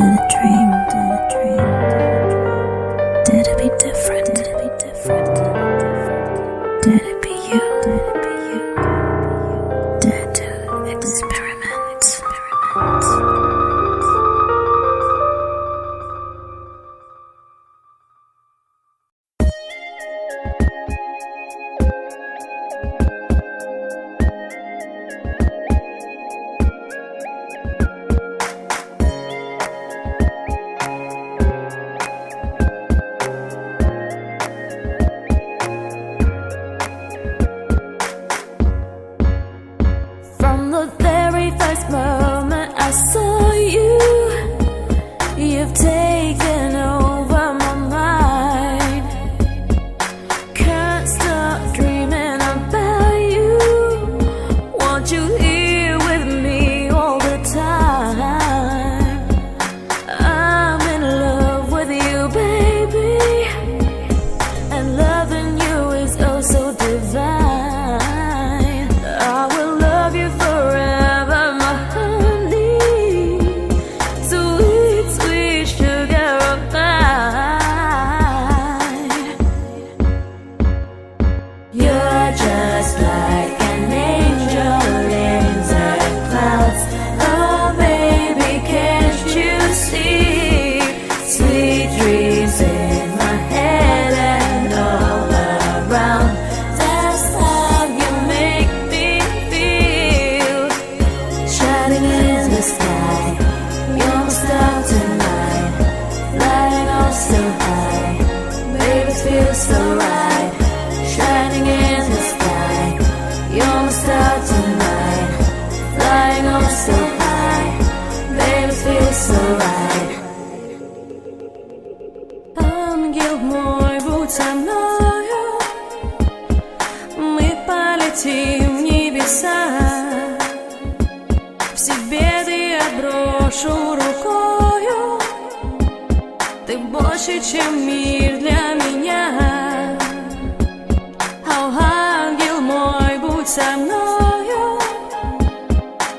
Did it dream? Did it dream? Did it be different? Did it be different? Did it be you? Did it be you? Did to experiment? From the very first moment I saw you, you've taken over my mind. Can't stop dreaming about you. Want you here with me all the time. I'm in love with you, baby, and loving you is oh so divine. I will love you forever, my honey, sweet, sweet sugar of mine. You're just like an angel in the clouds. Oh baby, can't you see? Sweet dreams in my head and all around. That's how you make me feel. Shining in the sky, you're my star tonight. Flying all so high, baby, it feels so right. Shining in the sky, you're my star tonight. Flying all so high, baby, it feels so right. Ангел мой, будь со мною, мы полетим в небеса. Все беды отброшу рукою. Ты больше, чем мир для меня. О, ангел мой, будь со мною.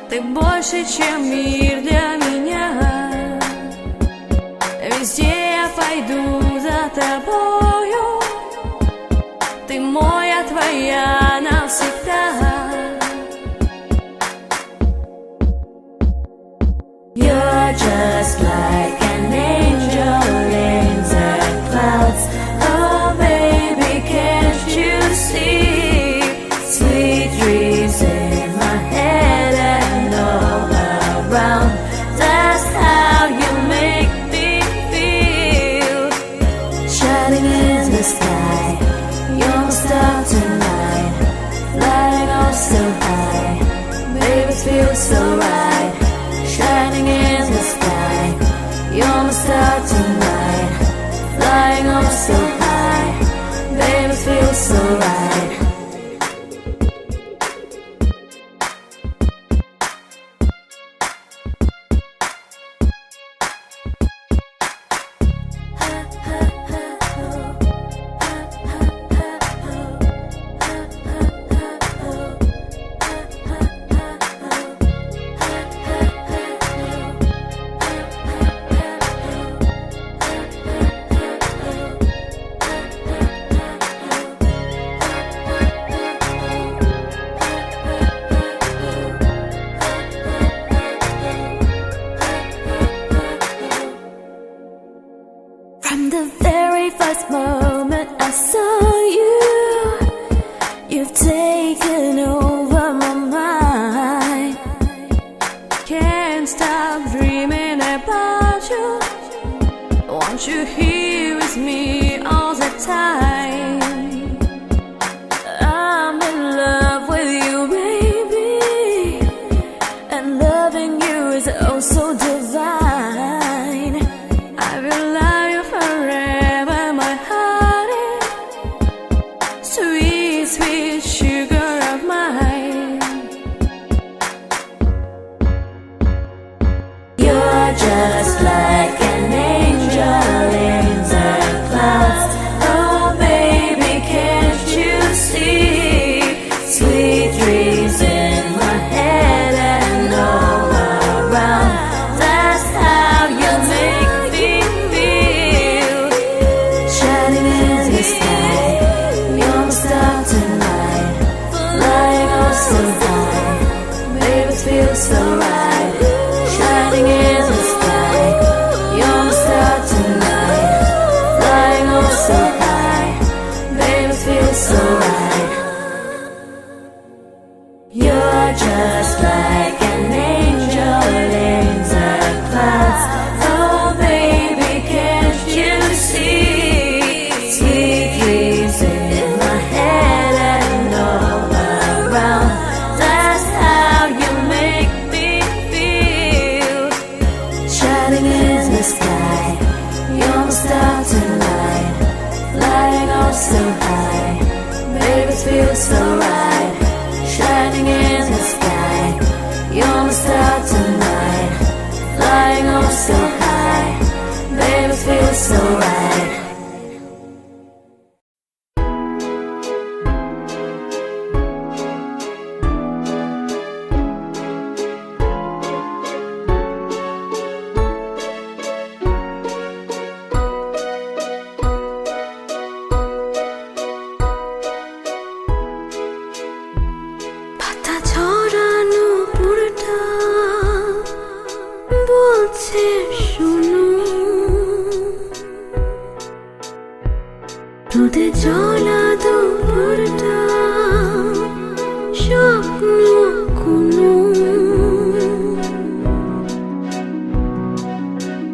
Ты больше, чем мир для меня. Везде я пойду за тобою. Ты моя, твоя навсегда. You're just like an angel in the clouds. Oh baby, can't you see? Sweet dreams in my head and all around. That's how you make me feel. Shining in the sky, you're my star tonight. Flying all so high, baby, it feels so right. Shining in the sky, you're my star tonight. Flying all so high, baby, it feels so right. From the very first moment I saw you, you've taken over my mind. Can't stop dreaming about you. Want you here with me all the time. I'm in love with you, baby, and loving you is oh so divine. I will love you forever, my honey, sweet, sweet sugar of mine. You're just like an angel in the clouds. Oh, baby. feels so right, shining in the sky. You're my star tonight, flying oh so high. Baby, it feels so right. রোদে জ্বলা দুপুরটা স্বপ্ন কোনো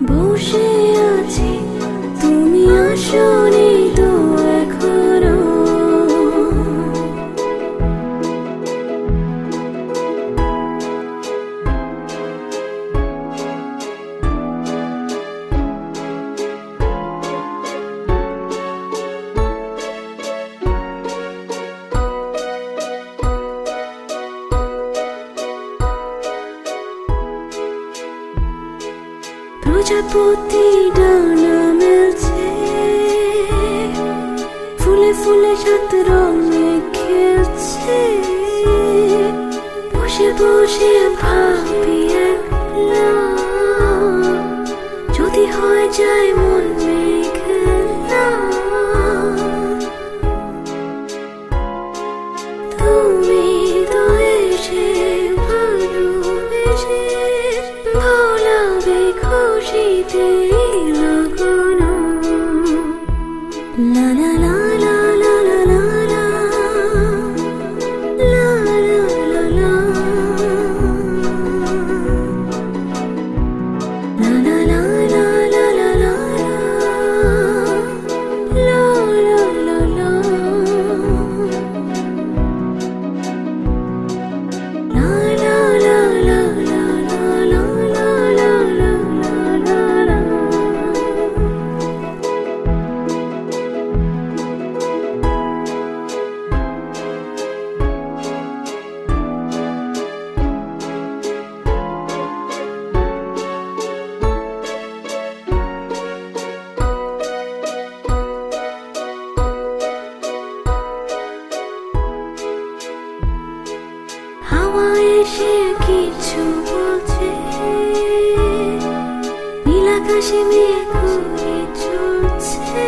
বসে আছি তুমি আসনি তো এখনো প্রজাপতি ডানা মেলছে ফুলে ফুলে সাত রঙে খেলছে বসে বসে ভাবি একলা যদি হয়ে যায় মন মেঘলা তুমি তো এসে ভালোবেসে ভোলাবে খুশিতে লাগানো লা লা লা লা লা লা লা লা লা লা লা এসে কিছু বলছে নীল আকাশে মেঘ ঘুরে চলছে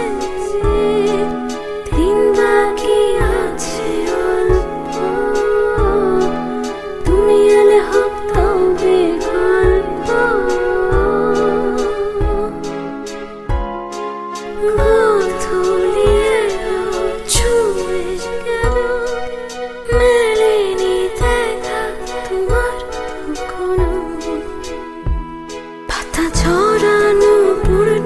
দিন বাকি আছে অল্প তুমি এলে হোক তবে গল্প গোধূলি এলো ছুঁয়ে গেল মেলেনি দেখা তোমার কোনো পাতা ঝরানো পুরো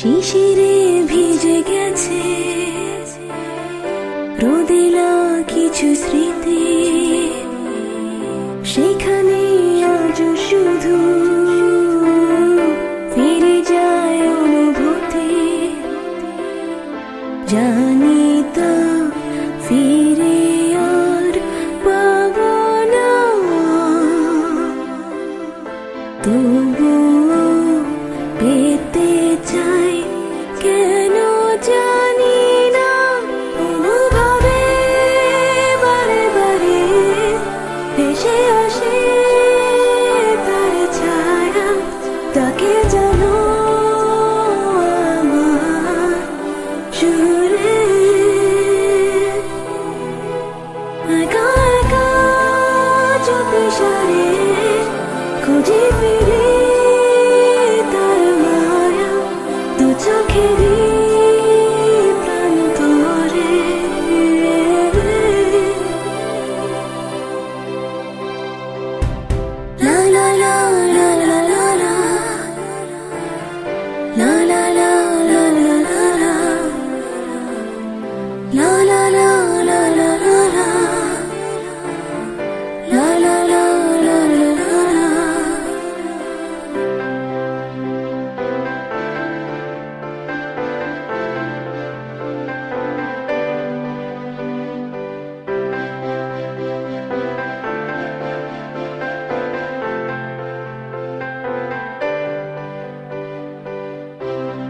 শিশিরে ভিজে গেছে রোদেলা কিছু স্মৃতি, সেখানে আজ শুধু ফিরে যায় অনুভূতি। জানি তা ফিরে আর পাবো না, তবুও পেতে চাই কেন জানি না। অনুভবে বারে বারে ভেসে আসে তার ছায়া, তাকে জানো আমার সুরে। একা একা চোখে সারে খুঁজে ফিরে তার মায়া, দু চোখেরই প্রান্তরে। লা লা লা লা লা লা লা, লা লা লা লা লা লা লা, লা লা লা লা লা লা লা, লা লা লা লা লা লা লা।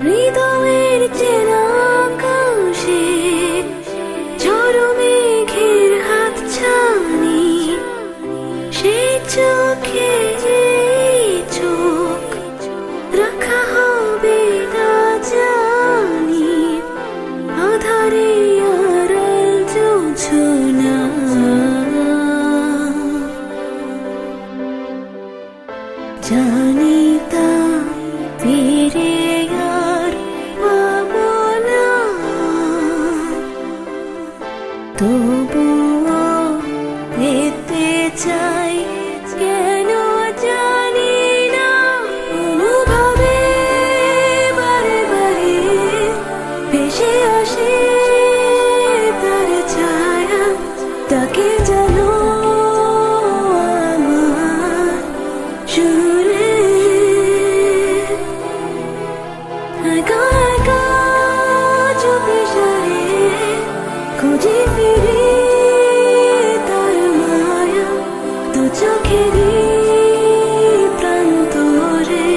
হৃদয়ের চেনা আকাশে ঝড়ো মেঘের হাত ছানি, সেই চোখে চোখ রাখা হবে না জানি। আধারে আড়াল জোছনা, জানি তা ফিরে আর পাবো না, তবুও পেতে চাই কেন জানি না। অনুভবে বারে বারে ভেসে আসে তার ছায়া, তাকে জানো আমার সুরে। একা একা চোখে সারে খুঁজে ফিরে তার মায়া, দু চোখেরই প্রান্তরে।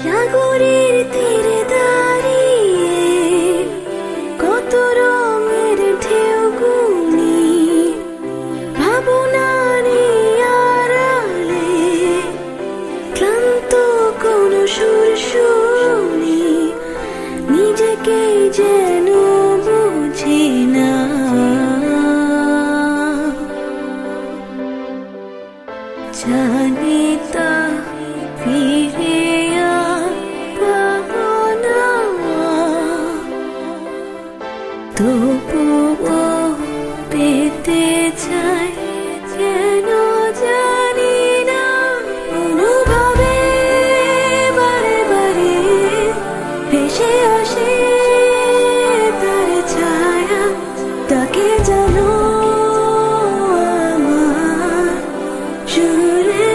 সাগরের তীরে দাঁড়িয়ে কত রঙের ঢেউ গুনি, ভাবনার আড়ালে ক্লান্ত কোন সুর শুনি, নিজেকে যেন বুঝি না। জানি তা ফিরে আর পাবো না, তবুও পেতে চাই কেন জানি না। অনুভবে বারে বারে ভেসে আসে তার ছায়া, তাকে জানো আমার সুরে।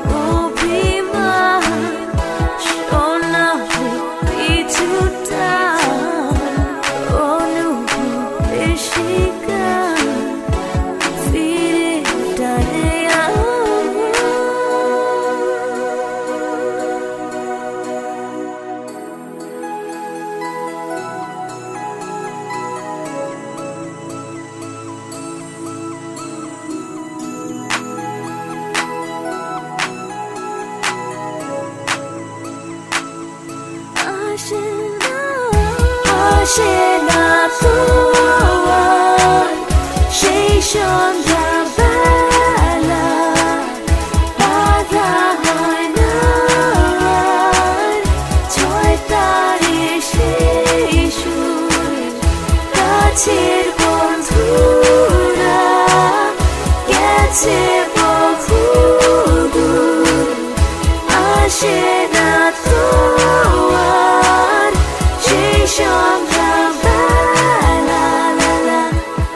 আসে না তো আর সেই সন্ধ্যাবেলা, বাধা হয় না আর 6 তারিখ সেই সুর। কাছের বন্ধুরা গেছে বহু দূর, আসে না তো আর সেই সন্ধ্যাবেলা।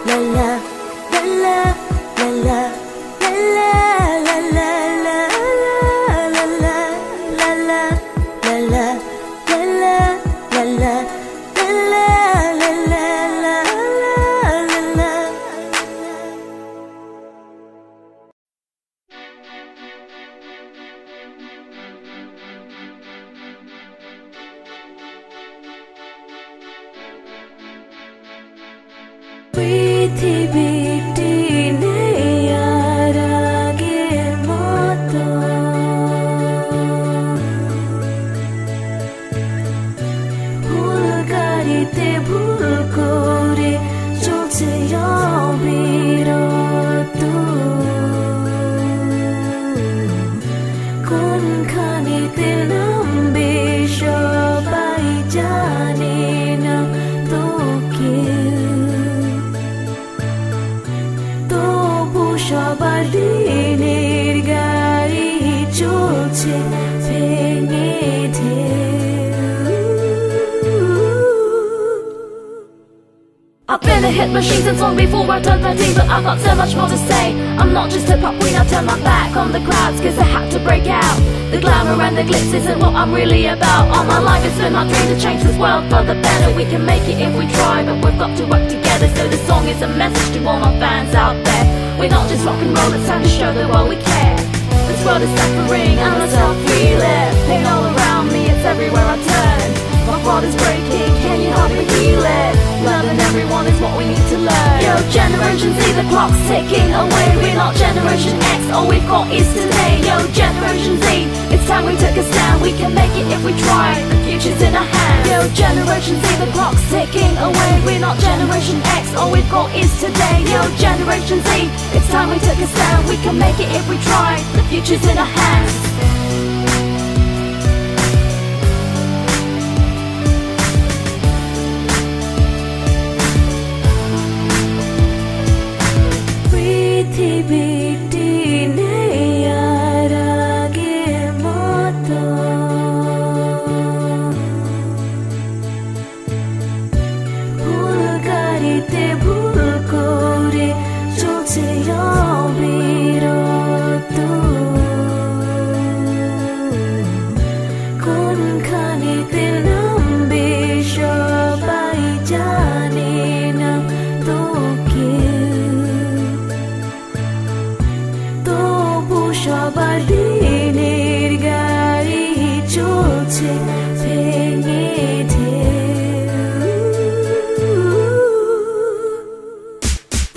লা লা লা লা লা লা লা লা লা লা লা লা লা লা লা লা লা লা পৃথিবীটি নেই আর আগের মতো, ভুল গাড়িতে ভুল করে চলছে অবিরত। কোনখানিতে নামবে সবাই জানে না তো কেউ, তবু সবার দিনের গাড়ি চলছে ভেঙে I've been a hit machine since long before I turned 13, but I've got so much more to say. I'm not just a pop queen, I turn my back on the crowds cause I had to break out. The glamour and the glitz isn't what I'm really about. All my life it's been my dream to change this world for the better. We can make it if we try, but we've got to work together. So this song is a message to all my fans out there. We're not just rock and roll, it's time to show the world we care. This world is suffering, and I self-feel it. Pain all around me, it's everywhere I turn. My heart is breaking, can you help me heal it? Loving everyone is what we need to learn. Yo, Generation Z, the clock's ticking away. We're not Generation X, all we've got is today. Yo, Generation Z, it's time we took a stand. We can make it if we try, the future's in our hands. Yo, Generation Z, the clock's ticking away. We're not Generation X, all we've got is today. Yo, Generation Z, it's time we took a stand. We can make it if we try, the future's in our hands. পৃথিবীটি নেই আর আগের মতো, ভুল গাড়িতে ভুল করে চলছে অবিরত। কোনখানিতে নামবে সবাই জানে না তো কেউ, তবু সবার দিনের গাড়ি চলছে ভেঙে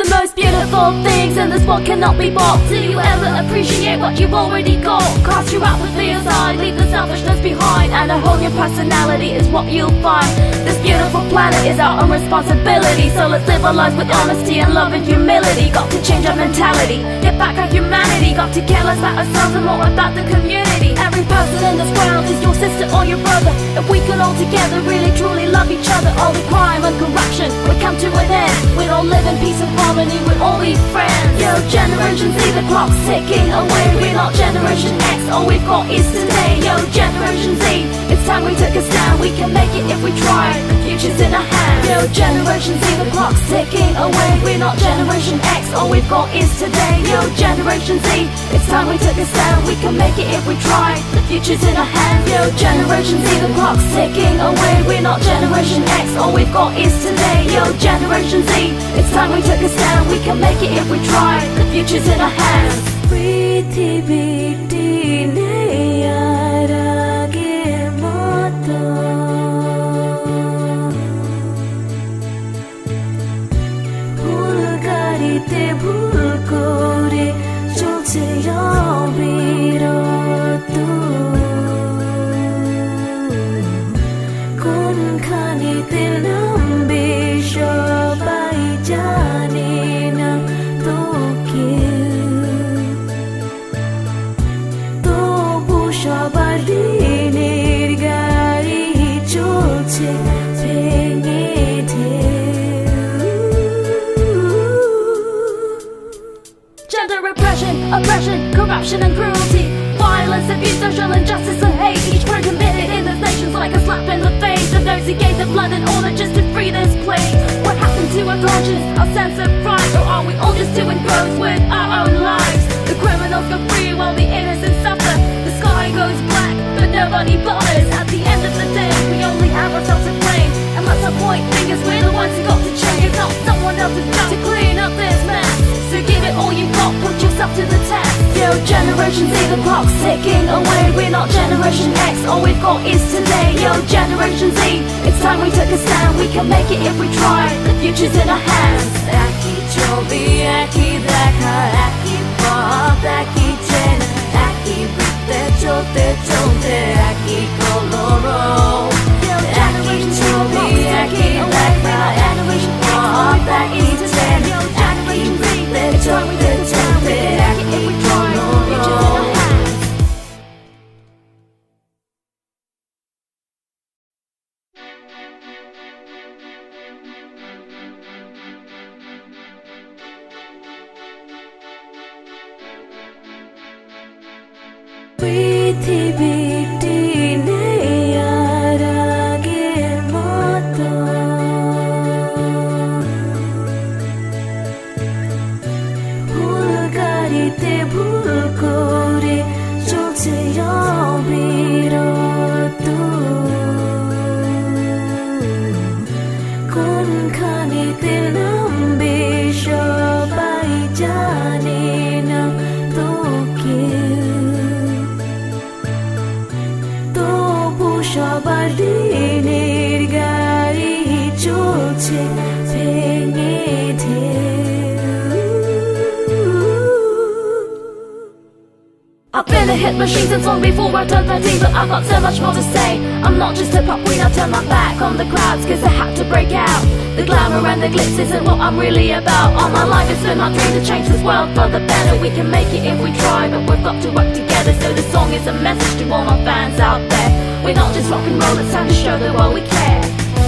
The most beautiful things in this world cannot be bought. Do you ever appreciate what you've already got? Cast your apathy aside, leave the selfishness behind, and a whole new personality is what you'll find. This beautiful planet is our own responsibility, so let's live our lives with honesty and love and humility. Got to change our mentality, get back our humanity. Got to care less about ourselves and more about the community. Every person in this world is your sister or your brother. If we could all together really truly love each other, all the crime and corruption would come to an end. We'd all live in peace and harmony, we'd all be friends. Yo, Generation Z, the clock's ticking away. We're not Generation X, all we've got is today. Yo, Generation Z, it's time we took a stand. We can make it if we try, the future's in our hands. Yo, Generation Z, the clock's ticking away. We're not Generation X, all we've got is today. Yo, Generation Z, it's time we took a stand. We can make it if we try, the future's in our hands. Yo, Generation Z, the clock's ticking away. We're not Generation X, all we've got is today. Yo, Generation Z, it's time we took a stand. We can make it if we try, the future's in our hands. পৃথিবীটি নেই আর আগের মতো, ভুল গাড়িতে ভুল করে চলছে অবিরত। কোনখানিতে নাম oppression, corruption and cruelty, violence, abuse, social injustice and hate. Each crime committed in this nation's like a slap in the face of those who gave their blood and honor just to free this place. What happened to our conscience, our sense of pride? Or are we all just too engrossed with our own lives? The criminals go free while the innocent suffer. The sky goes black, but nobody bothers. At the end of the day, we only have ourselves to blame. And that's our point, fingers, we're the ones who got to change. It's not someone else's job to clean up this mess. So give it all you've got, put yourself to the test. Yo, Generation Z, the clock's ticking away. We're not Generation X, all we've got is today. Yo, Generation Z, it's time we took a stand. We can make it if we try, the future's in our hands. Aki chobi, aki dekha, aki pop, aki chen, aki bitte chote chote, aki koloro. Yo, Generation Z, aki dekha, aki pop, aki chen, aki bitte chote chote, aki koloro. পৃথিবীটি নেই আর আগের মতো, ভুল গাড়িতে ভুল করে চলছে অবিরত। কোনখানেতে নামবে সবাই জানে না তো সবার দিনের গাড়ি চলছে ভেঙে I've been a hit machine since long before I turned 13, but I've got so much more to say. I'm not just a pop queen, I turn my back on the crowds cause I had to break out. The glamour and the glitz isn't what I'm really about. All my life it's been my dream to change this world for the better. We can make it if we try, but we've got to work together. So this song is a message to all my fans out there. We're not just rock and roll, it's time to show the world we care.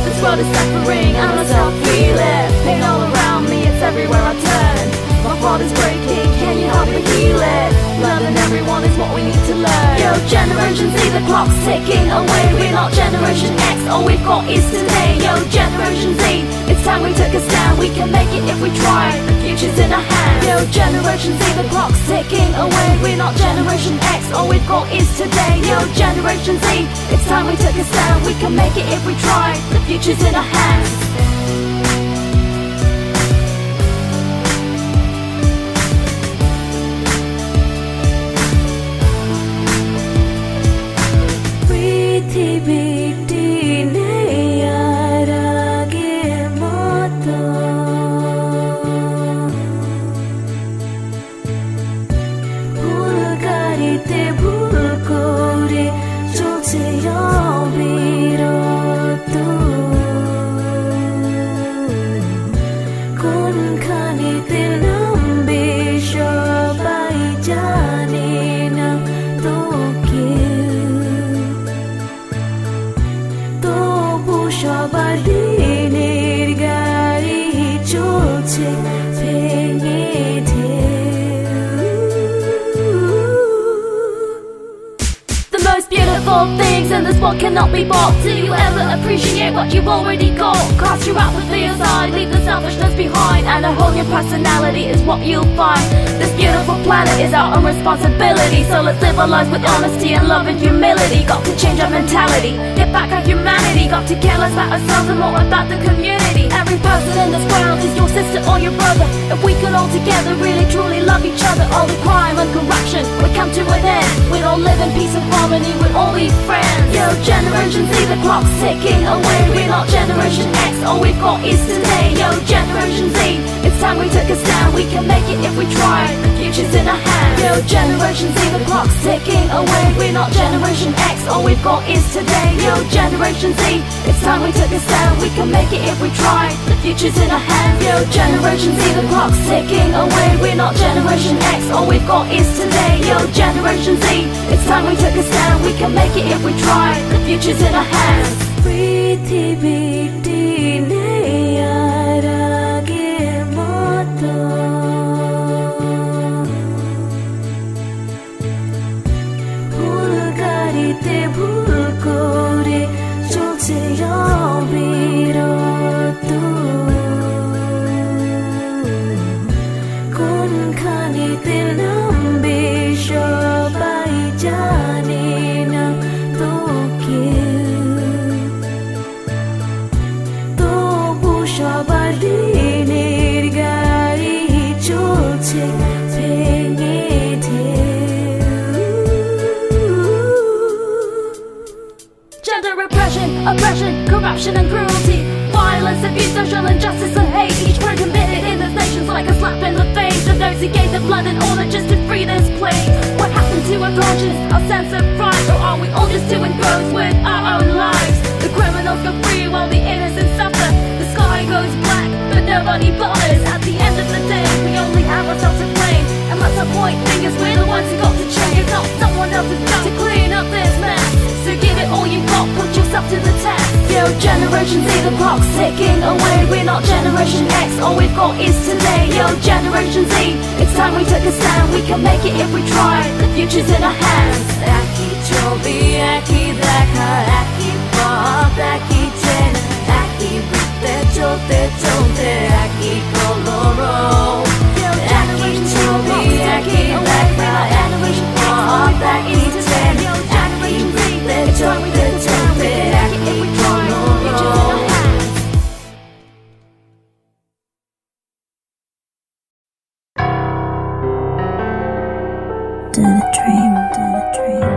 This world is suffering, and I self feel it. Pain all around me, it's everywhere I turn. My heart is breaking, can you help me heal it? Loving everyone is what we need to learn. Yo, Generation Z, the clock's ticking away. We're not Generation X, all we've got is today. Yo, Generation Z, it's time we took a stand. We can make it if we try, the future's in our hands. Yo, Generation Z, the clock's ticking away. We're not Generation X, all we've got is today. Yo, Generation Z, it's time we took a stand. We can make it if we try, the future's in our hands. পৃথিবীটি নেই আর আগের মতো, ভুল গাড়িতে ভুল করে চলছে অবিরত। কোনখানেতে নামবে সবাই জানে না তো সবার দিনের গাড়ি চলছে ভেঙে The most beautiful things in this world cannot be bought. Do you ever appreciate what you've already got? Cast your apathy aside, leave the selfishness behind, and a whole new personality is what you'll find. This beautiful planet is our own responsibility, so let's live our lives with honesty and love and humility. Got to change our mentality, get back our humanity. Got to care less about ourselves and more about the community. Every person in this world is your sister or your brother. If we could all together really truly love each other, all the crime and corruption would come to an end. We'd all live in peace and harmony, we'd all be friends. Yo, Generation Z, the clock's ticking away. We're not Generation X, all we've got is today. Yo, Generation Z, it's time we took a stand. We can make it if we try, the future's in our hands. Yo, Generation Z, the clock's ticking away. We're not Generation X, all we've got is today. Yo, Generation Z, it's time we took a stand. We can make it if we try, the future's in our hands. Yo, Generation Z, the clock's ticking away. We're not Generation X, all we've got is today. Yo, Generation Z, it's time we took a stand. We can make it if we try, the future's in our hands. পৃথিবীটি নেই আর আগের মতো, খানিতে ভুল করে চলছে অবিরত কোনখানিতে নামবে সবাই জানে না তো কেউ তবু সবার দিনের গাড়ি চলছে ভেঙে Gender repression, oppression, corruption and cruelty, violence, abuse, social injustice and hate. Each crime committed in this nation's like a slap in the face of those who gave their blood in order just to free this place. What happened to our conscience, our sense of pride, or are we all just too engrossed with our own lives? The criminals go free while the innocent suffer. The sky goes black, but nobody bothers. At the end of the day, we only have ourselves to blame, and that's the point. Fingers we're the ones who got to change. It's not someone else's job to clean up this mess. So give it all you got, put yourself to the test. Yo, Generation Z, the clock's ticking away. We're not Generation X, all we've got is today. Yo, Generation Z, it's time we took a stand. We can make it if we try, the future's in our hands. একই ছবি একই দেখা একই পথ একই chain একই বৃত্তে চলতে চলতে একই কলরব একই ছবি একই দেখা একই পথ একই চেন একই বৃত্তে চলতে চলতে একই কলরব Did a dream, did a dream.